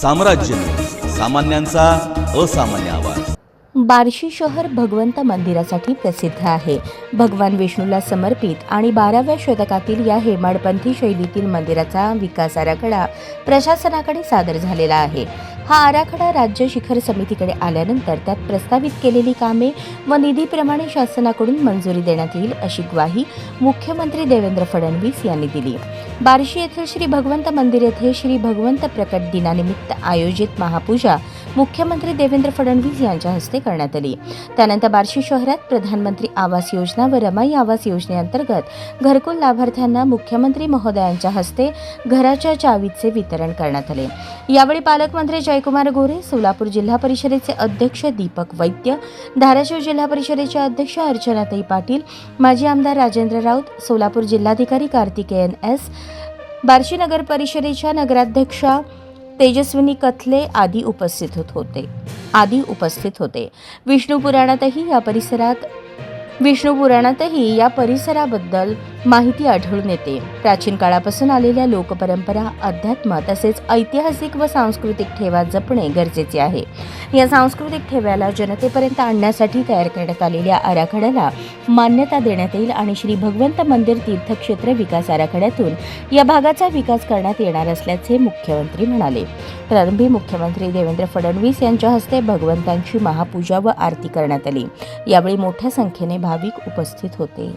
साम्राज्य, सामान्यांचा असामान्य आवाज। बार्शी शहर भगवंत मंदिरासाठी प्रसिद्ध आहे। भगवान विष्णूला समर्पित आणि 12व्या शतकातील या हेमाडपंथी शैलीतील मंदिराचा विकास आराखडा प्रशासनाकडे सादर झालेला आहे। हा आराखडा राज्य शिखर समितीकडे आल्यानंतर त्यात प्रस्तावित केलेली कामे व निधीप्रमाणे शासनाकडून मंजुरी देण्यात येईल अशी ग्वाही मुख्यमंत्री देवेंद्र फडणवीस यांनी दिली। बार्शी येथील श्री भगवंत मंदिर येथे श्री भगवंत प्रकट दिनानिमित्त आयोजित महापूजा मुख्यमंत्री देवेंद्र फडणवीस यांच्या हस्ते करण्यात आली। त्यानंतर बार्शी शहरात प्रधानमंत्री आवास योजना व रमाई आवास योजनेअंतर्गत घरकुल लाभार्थ्यांना मुख्यमंत्री महोदयांच्या हस्ते घराच्या चावीचे वितरण करण्यात आले। यावेळी पालकमंत्री जयकुमार गोरे, सोलापूर जिल्हा परिषदेचे अध्यक्ष दीपक वैद्य, धाराशिव जिल्हा परिषदेचे अध्यक्ष अर्चनाताई पाटील, माजी आमदार राजेंद्र राऊत, सोलापूर जिल्हाधिकारी कार्तिकेयन एस, बार्शी नगर परिषदेच्या नगराध्यक्षा तेजस्विनी कथले आदी उपस्थित होते। विष्णू पुराणातही या परिसराबद्दल माहिती आढळून येते। प्राचीन काळापासून आलेल्या लोकपरंपरा, अध्यात्म तसेच ऐतिहासिक व सांस्कृतिक ठेवा जपणे गरजेचे आहे। या सांस्कृतिक ठेव्याला जनतेपर्यंत आणण्यासाठी तयार करण्यात आलेल्या आराखड्याला मान्यता देण्यात येईल आणि श्री भगवंत मंदिर तीर्थक्षेत्र विकास आराखड्यातून या भागाचा विकास करण्यात येणार असल्याचे मुख्यमंत्री म्हणाले। प्रारंभी मुख्यमंत्री देवेंद्र फडणवीस यांच्या हस्ते भगवंतांची महापूजा व आरती करण्यात आली। यावेळी मोठ्या संख्येने भाविक उपस्थित होते।